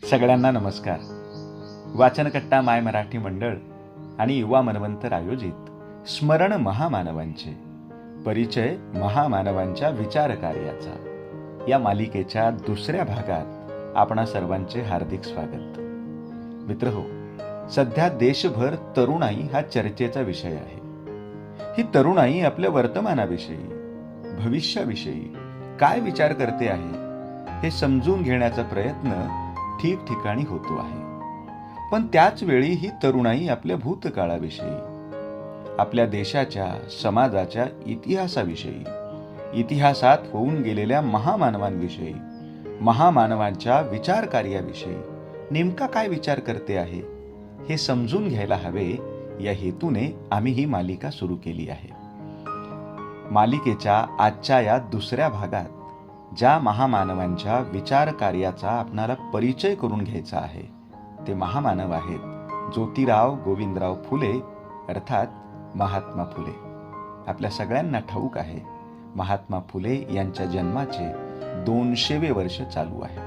सगळ्यांना नमस्कार. वाचनकट्टा माय मराठी मंडळ आणि युवा मनवंतर आयोजित स्मरण महामानवांचे परिचय महामानवांच्या विचार कार्याचा या मालिकेच्या दुसऱ्या भागात आपणा सर्वांचे हार्दिक स्वागत. मित्रहो, सध्या देशभर तरुणाई हा चर्चेचा विषय आहे. ही तरुणाई आपल्या वर्तमानाविषयी, भविष्याविषयी काय विचार करते आहे हे समजून घेण्याचा प्रयत्न ठिकठिकाणी होतो आहे. पण त्याच वेळी ही तरुणाई आपल्या भूतकाळाविषयी, आपल्या देशाच्या, समाजाच्या इतिहासाविषयी, इतिहासात होऊन गेलेल्या महामानवांविषयी, महामानवांच्या विचार कार्याविषयी नेमका काय विचार करते आहे हे समजून घ्यायला हवे, या हेतूने आम्ही ही मालिका सुरू केली आहे. मालिकेच्या आजच्या या दुसऱ्या भागात ज्या महामानवांच्या विचार कार्याचा आपणाला परिचय करून घ्यायचा आहे ते महामानव आहेत ज्योतिराव गोविंदराव फुले, अर्थात महात्मा फुले. आपल्या सगळ्यांना ठाऊक आहे, महात्मा फुले यांच्या जन्माचे 200वे वर्ष चालू आहे.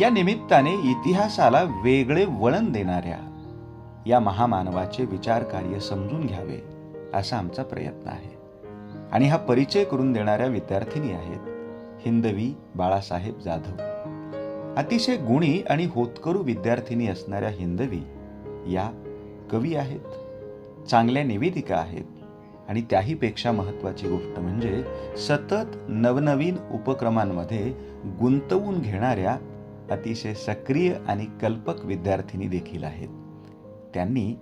या निमित्ताने इतिहासाला वेगळे वळण देणाऱ्या या महामानवाचे विचार कार्य समजून घ्यावे असा आमचा प्रयत्न आहे. आणि हा परिचय करून देणाऱ्या विद्यार्थिनी आहेत हिंदवी बाळासाहेब जाधव. अतिशय गुणी आणि होतकरू विद्यार्थिनी असणाऱ्या हिंदवी या कवी आहेत, चांगल्या निवेदिका आहेत आणि त्याहीपेक्षा महत्त्वाची गोष्ट म्हणजे सतत नवनवीन उपक्रमांमध्ये गुंतवून घेणाऱ्या अतिशय सक्रिय आणि कल्पक विद्यार्थिनी देखील आहेत. त्यांनी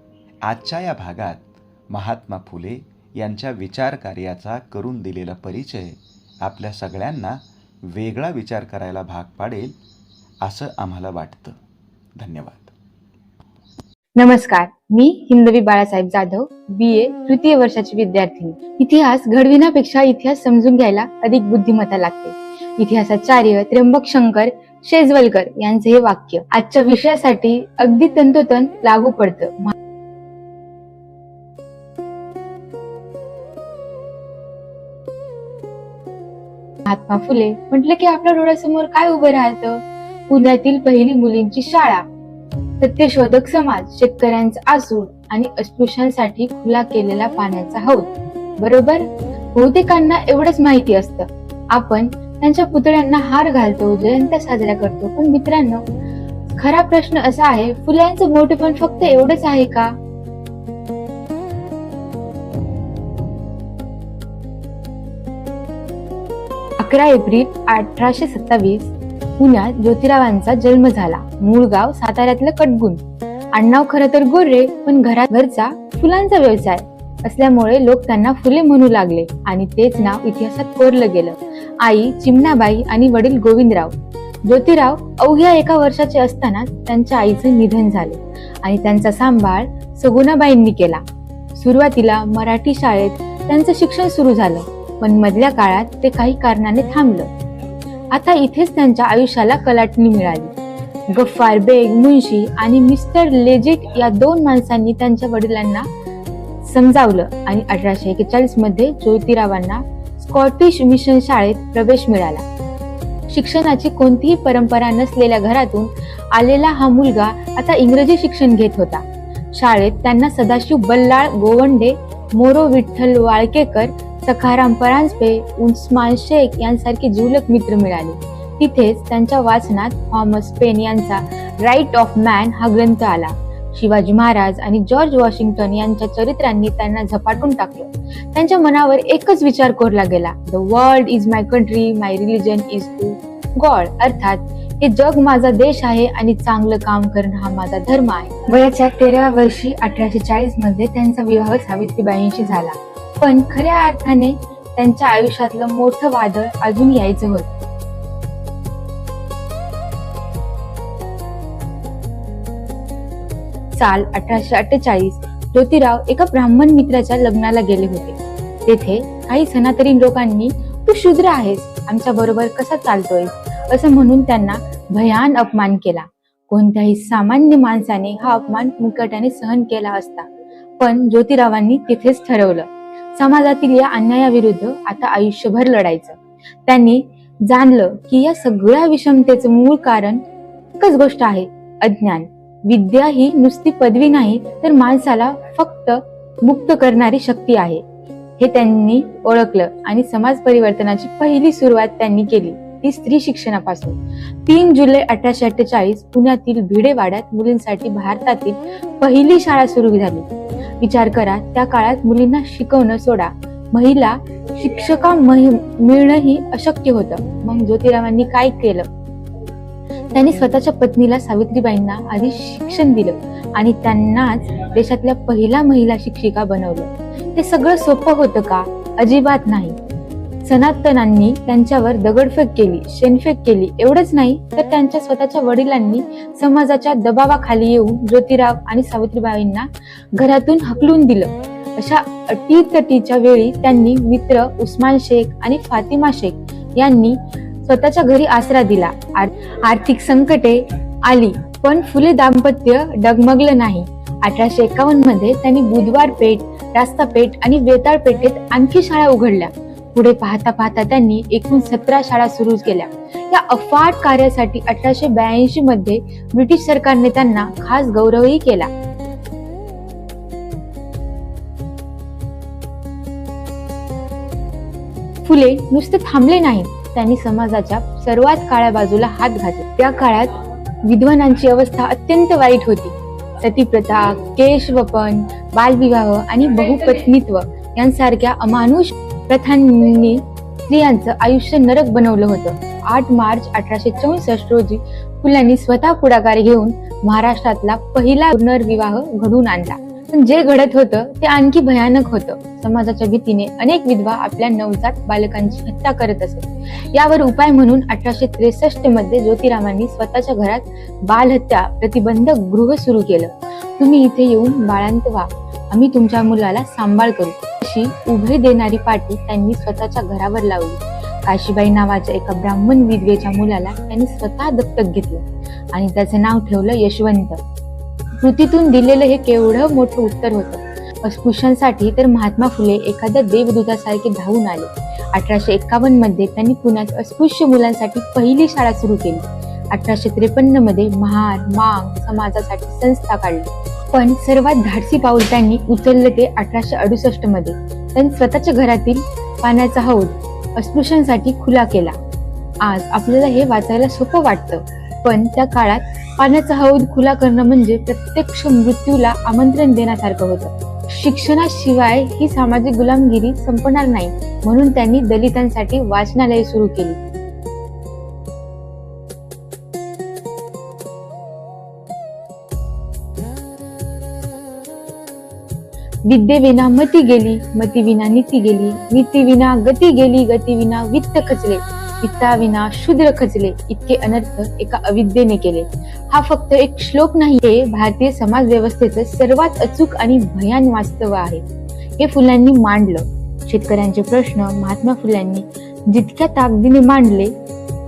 आजच्या या भागात महात्मा फुले यांच्या विचार कार्याचा करून दिलेला परिचय आपल्या सगळ्यांना वेगळा विचार करायला भाग पाडेल असं आम्हाला वाटतं. धन्यवाद. नमस्कार, मी हिंदवी बाळासाहेब जाधव, BA तृतीय वर्षाची विद्यार्थिनी. इतिहास घडविण्यापेक्षा इतिहास समजून घ्यायला अधिक बुद्धिमत्ता लागते. इतिहासाचार्य त्र्यंबक शंकर शेजवलकर यांचे हे वाक्य आजच्या विषयासाठी अगदी तंतोतंत लागू पडतं. महात्मा फुले म्हटलं की आपल्या डोळ्यासमोर काय उभं राहतं? पुण्यातील पहिली मुलींची शाळा, सत्यशोधक समाज, शेतकऱ्यांचा आसूड आणि अस्पृश्यांसाठी खुला केलेला पाण्याचा हौद. बरोबर, बहुतेकांना एवढंच माहिती असतं. आपण त्यांच्या पुतळ्यांना हार घालतो, जयंत्या साजऱ्या करतो. पण मित्रांनो, खरा प्रश्न असा आहे, फुल्यांचं मोठेपण फक्त एवढंच आहे का? अकरा एप्रिल 1827 पुण्यात ज्योतिरावांचा जन्म झाला. मूळ गाव साताऱ्यातलं कटगुण. आडनाव खरं तर गोरे, पण घरचा फुलांचा व्यवसाय असल्यामुळे लोक त्यांना फुले म्हणू लागले आणि तेच नाव इतिहासात कोरलं गेलं. आई चिमणाबाई आणि वडील गोविंदराव. ज्योतिराव अवघ्या 1 वर्षाचे असताना त्यांच्या आईचं निधन झाले आणि त्यांचा सांभाळ सगुणाबाईंनी केला. सुरुवातीला मराठी शाळेत त्यांचं शिक्षण सुरू झालं, पण मधल्या काळात ते काही कारणाने थांबलं. आता इथेच त्यांच्या आयुष्याला कलाटणी मिळाली. गफ्फार बेग मुन्शी आणि मिस्टर लेजिट या 2 माणसांनी त्यांच्या वडिलांना समजावलं आणि 1841 मध्ये ज्योतिरावांना स्कॉटिश मिशन शाळेत प्रवेश मिळाला. शिक्षणाची कोणतीही परंपरा नसलेल्या घरातून आलेला हा मुलगा आता इंग्रजी शिक्षण घेत होता. शाळेत त्यांना सदाशिव बल्लाळ गोवंडे, मोरो विठ्ठल वाळकेकर, सखाराम परांजपे, उस्मान शेख यांसारखे जिवलग मित्र मिळाले. तिथेच त्यांच्या वाचनात थॉमस पेन यांचा राईट ऑफ मॅन हा ग्रंथ आला. शिवाजी महाराज आणि जॉर्ज वॉशिंग्टन यांच्या चरित्रांनी त्यांना झपाटून टाकलं. त्यांच्या मनावर एकच विचार कोरला गेला, the world is my country, my religion is to God. अर्थात हे जग माझा देश आहे आणि चांगलं काम करणं हा माझा धर्म आहे. वयाच्या 13व्या वर्षी 1840 मध्ये त्यांचा विवाह सावित्रीबाईंशी झाला. पण खऱ्या अर्थाने त्यांच्या आयुष्यातलं मोठं वादळ अजून यायचं होतं. साल 1848 ज्योतिराव एका ब्राह्मण मित्राच्या लग्नाला गेले होते. तेथे काही सनातनी लोकांनी, तू शूद्र आहेस, आमच्या बरोबर कसा चालतोय असं म्हणून त्यांना भयान अपमान केला. कोणत्याही सामान्य माणसाने हा अपमान मुकाट्याने सहन केला असता, पण ज्योतिरावांनी तिथेच ठरवलं, समाजातील या अन्यायाविरुद्ध आता आयुष्यभर लढायचं. त्यांनी जाणलं की या सगळ्या विषमतेचं मूळ कारण एकच गोष्ट आहे, अज्ञान. विद्या ही नुसती पदवी नाही, तर माणसाला फक्त मुक्त करणारी शक्ती आहे, हे त्यांनी ओळखलं आणि समाज परिवर्तनाची पहिली सुरुवात त्यांनी केली, ती स्त्री शिक्षणापासून. 3 जुलै 1848 पुण्यातील भिडेवाड्यात मुलींसाठी भारतातील पहिली शाळा सुरू झाली. विचार करा, त्या काळात मुलींना शिकवणं सोडा, महिला शिक्षका मिळणंही अशक्य होतं. मग ज्योतिरावांनी काय केलं? त्यांनी स्वतःच्या पत्नीला सावित्रीबाईंना आधी शिक्षण दिलं आणि त्यांनाच देशातल्या पहिल्या महिला शिक्षिका बनवलं. ते सगळं सोपं होतं का? अजिबात नाही. सनातनांनी त्यांच्यावर दगडफेक केली, शेणफेक केली. एवढंच नाही तर त्यांच्या स्वतःच्या वडिलांनी समाजाच्या दबावाखाली येऊन ज्योतिराव आणि सावित्रीबाईंना घरातून हकलून दिलं. अशा अटीतटीच्या वेळी त्यांनी मित्र उस्मान शेख आणि फातिमा शेख यांनी स्वतःच्या घरी आसरा दिला. आर्थिक संकटे आली, पण फुले दाम्पत्य डगमगलं नाही. 1851 मध्ये त्यांनी बुधवार पेठ, रास्ता पेठ आणि वेताळ पेठेत आणखी शाळा उघडल्या. पुढे पाहता पाहता त्यांनी एकूण 17 शाळा सुरू केल्या. या अफाट कार्यासाठी 1882 मध्ये ब्रिटिश सरकारने त्यांना खास गौरवही केला. फुले नुसते थांबले नाही, त्यांनी समाजाच्या सर्वात काळ्या बाजूला हात घातला. त्या काळात विद्वानांची अवस्था अत्यंत वाईट होती. सतीप्रथा, केशवपन, बालविवाह आणि बहुपत्नीत्व यांसारख्या अमानुष प्रथांनी स्त्रियांचं आयुष्य नरक बनवलं होतं. 8 मार्च 1864 रोजी फुल्यांनी स्वतः पुढाकार घेऊन महाराष्ट्रातला पहिला पुनर्विवाह घडवून आणला. पण जे घडत होतं ते आणखी भयानक होतं. समाजाच्या भीतीने अनेक विधवा आपल्या नवजात बालकांची हत्या करत असत. यावर उपाय म्हणून 1863 मध्ये ज्योतिरावांनी स्वतःच्या घरात बालहत्या प्रतिबंधक गृह सुरू केलं. तुम्ही इथे येऊन बाळांत व्हा, आम्ही तुमच्या मुलाला सांभाळ करू, अशी उभे देणारी पाटी त्यांनी स्वतःच्या घरावर लावली. काशीबाई नावाच्या एका ब्राह्मण विधवेच्या मुलाला त्यांनी स्वतः दत्तक घेतलं आणि त्याचं नाव ठेवलं यशवंत. कृतीतून दिलेलं हे केवढं मोठं उत्तर होतं. अस्पृश्यांसाठी तर महात्मा फुले एखाद्या देवदूतासारखे धावून आले. 1851 मध्ये त्यांनी पुण्यात अस्पृश्य मुलांसाठी पहिली शाळा सुरू केली. 1853 मध्ये महार मांग समाजासाठी संस्था काढली. पण सर्वात धाडसी पाऊल त्यांनी उचललं ते 1868 मध्ये. त्यांनी स्वतःच्या घरातील पाण्याचा हौद अस्पृश्यांसाठी खुला केला. आज आपल्याला हे वाचायला सोपं वाटतं, पण त्या काळात पाण्याचा हौद खुला करणं म्हणजे प्रत्यक्ष मृत्यूला आमंत्रण देण्यासारखं होतं. शिक्षणाशिवाय ही सामाजिक गुलामगिरी संपणार नाही, म्हणून त्यांनी दलितांसाठी वाचनालय सुरू केली. विद्येविना मती गेली, मतीविना नीती गेली, नीतीविना गती गेली, गतीविना वित्त खचले, वित्ताविना शूद्र खचले, इतके अनर्थ एका अविद्येने केले. हा फक्त एक श्लोक नाही, हे भारतीय समाज व्यवस्थेचं सर्वात अचूक आणि भयान वास्तव आहे. हे फुल्यांनी मांडलं. शेतकऱ्यांचे प्रश्न महात्मा फुल्यांनी जितक्या ताकदीने मांडले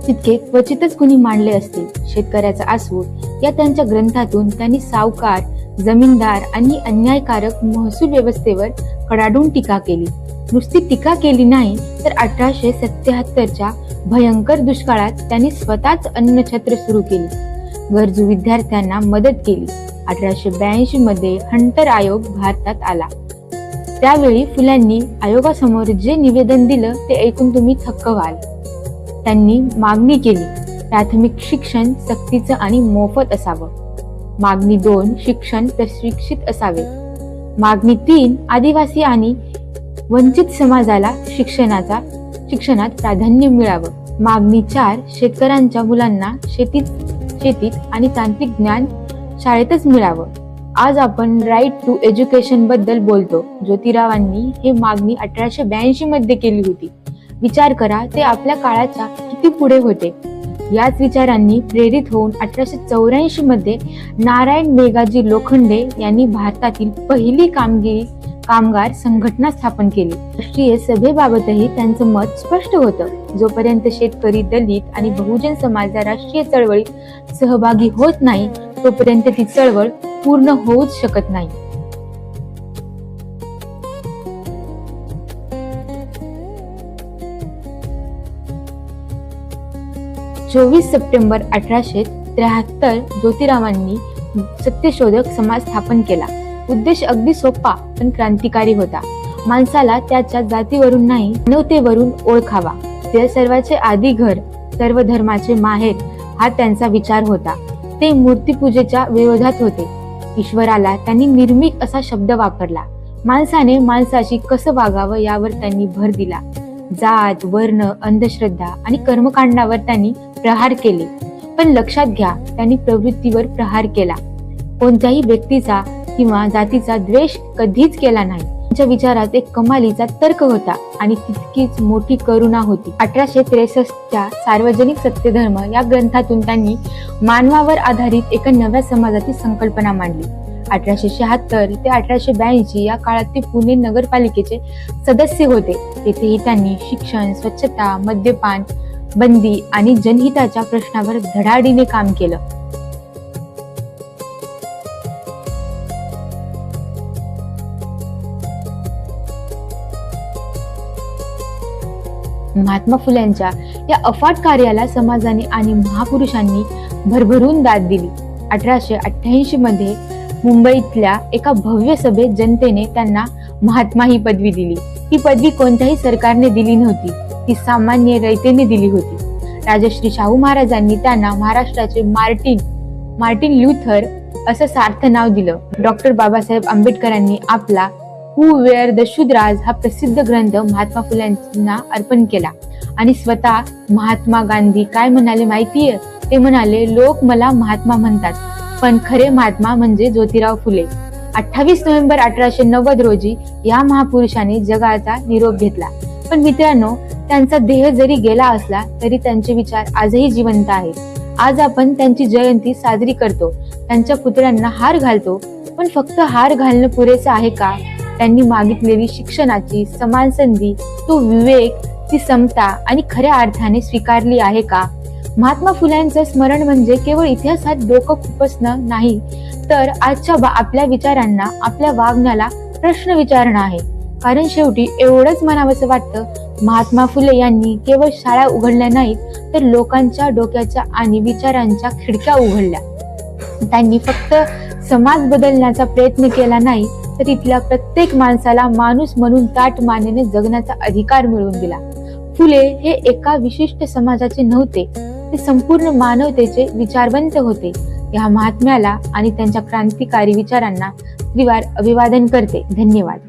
तितके क्वचितच कुणी मांडले असतील. शेतकऱ्याचा आसूड या त्यांच्या ग्रंथातून त्यांनी सावकार, जमीनदार आणि अन्यायकारक महसूल व्यवस्थेवर कडाडून टीका केली. नुसती टीका केली नाही, तर 1877च्या भयंकर दुष्काळात त्यांनी स्वतःच अन्नछत्र सुरू केली. गरजू विद्यार्थ्यांना मदत केली. 1882 मध्ये हंटर आयोग भारतात आला. त्यावेळी फुल्यांनी आयोगासमोर जे निवेदन दिलं ते ऐकून तुम्ही थक्क व्हाल. त्यांनी मागणी केली, प्राथमिक शिक्षण सक्तीचं आणि मोफत असावं. मागणी 2, शिक्षण प्रशिक्षित असावे. मागणी 3, आदिवासी आणि वंचित समाजाला शिक्षणात प्राधान्य मिळावं. मागणी 4, शेतकऱ्यांच्या मुलांना शेतीत आणि तांत्रिक ज्ञान शाळेतच मिळावं. आज आपण राईट टू एज्युकेशन बद्दल बोलतो. ज्योतिरावांनी ही मागणी 1882 मध्ये केली होती. विचार करा, ते आपल्या काळाच्या किती पुढे होते. याच विचारांनी प्रेरित होऊन 1884 मध्ये नारायण मेघाजी लोखंडे यांनी भारतातील पहिली कामगार संघटना स्थापन केली. राष्ट्रीय सभेबाबतही त्यांचं मत स्पष्ट होतं. जोपर्यंत शेतकरी, दलित आणि बहुजन समाज या राष्ट्रीय चळवळीत सहभागी होत नाही, तोपर्यंत ती चळवळ पूर्ण होऊच शकत नाही. 24 सप्टेंबर 1883 1873 ज्योतिरावांनी सत्यशोधक समाज स्थापन केला. उद्देश अगदी सोपा पण क्रांतिकारी होता. माणसाला त्याच्या जातीवरून नाही, मानवतेवरून ओळखावा. ते सर्वाचे आधी घर, सर्व धर्माचे माहेर हा त्यांचा विचार होता. ते मूर्तीपूजेच्या विरोधात होते. ईश्वराला त्यांनी निर्मिक असा शब्द वापरला. माणसाने माणसाशी कसं वागावं यावर त्यांनी भर दिला. जात, वर्ण, अंधश्रद्धा आणि कर्मकांडावर त्यांनी प्रहार केले. पण लक्षात घ्या, त्यांनी प्रवृत्तीवर प्रहार केला. कोणत्याही व्यक्तीचा किंवा जातीचा द्वेष कधीच केला नाही. त्यांच्या विचारात एक कमालीचा तर्क होता आणि तितकीच मोठी करुणा होती. 1863च्या सार्वजनिक सत्यधर्म या ग्रंथातून त्यांनी मानवावर आधारित एका नव्या समाजाची संकल्पना मांडली. 1876 ते 1882 या काळात ते पुणे नगरपालिकेचे सदस्य होते. तेथेही त्यांनी शिक्षण, स्वच्छता, मद्यपान बंदी आणि जनहिताच्या प्रश्नावर धडाडीने काम केलं. महात्मा फुल्यांच्या या अफाट कार्याला समाजाने आणि महापुरुषांनी भरभरून दाद दिली. 1888 मध्ये मुंबईतल्या एका भव्य सभेत जनतेने त्यांना महात्मा ही पदवी दिली. ही पदवी कोणत्याही सरकारने दिली नव्हती, ती सामान्य रयतेने दिली होती. राजश्री शाहू महाराजांनी त्यांना महाराष्ट्राचे मार्टिन ल्युथर असं सार्थ नाव दिलं. डॉक्टर बाबासाहेब आंबेडकरांनी आपला हू वेअर द शूद्राज हा प्रसिद्ध ग्रंथ महात्मा फुल्यांना अर्पण केला आणि स्वतः महात्मा गांधी काय म्हणाले माहितीये? ते म्हणाले, लोक मला महात्मा म्हणतात, पण खरे महात्मा म्हणजे ज्योतिराव फुले. 28 नोव्हेंबर 1890 रोजी या महापुरुषाने जगाचा निरोप घेतला. पण मित्रांनो, त्यांचा देह जरी गेला असला तरी त्यांचे विचार आजही जिवंत आहेत. आज आपण त्यांची जयंती साजरी करतो, त्यांच्या पुतळ्यांना हार घालतो. पण फक्त हार घालणं पुरेसं आहे का? त्यांनी मागितलेली शिक्षणाची समान संधी, तो विवेक, ती समता आणि खऱ्या अर्थाने स्वीकारली आहे का? महात्मा फुल्यांचं स्मरण म्हणजे केवळ इतिहासात डोकं खुपसणं नाही, तर आजच्या आपल्या विचारांना, आपल्या वागण्याला प्रश्न विचारणं आहे. कारण शेवटी एवढंच म्हणावंसं वाटतं, महात्मा फुले यांनी केवळ शाळा उघडल्या नाहीत, तर लोकांच्या डोक्याच्या आणि विचारांच्या खिडक्या उघडल्या. त्यांनी फक्त समाज बदलण्याचा प्रयत्न केला नाही, तर इथल्या प्रत्येक माणसाला माणूस म्हणून ताठ मानेने जगण्याचा अधिकार मिळवून दिला. फुले हे एका विशिष्ट समाजाचे नव्हते, ते संपूर्ण मानवतेचे विचारवंत होते. या महात्म्याला आणि त्यांच्या क्रांतिकारी विचारांना त्रिवार अभिवादन करते. धन्यवाद.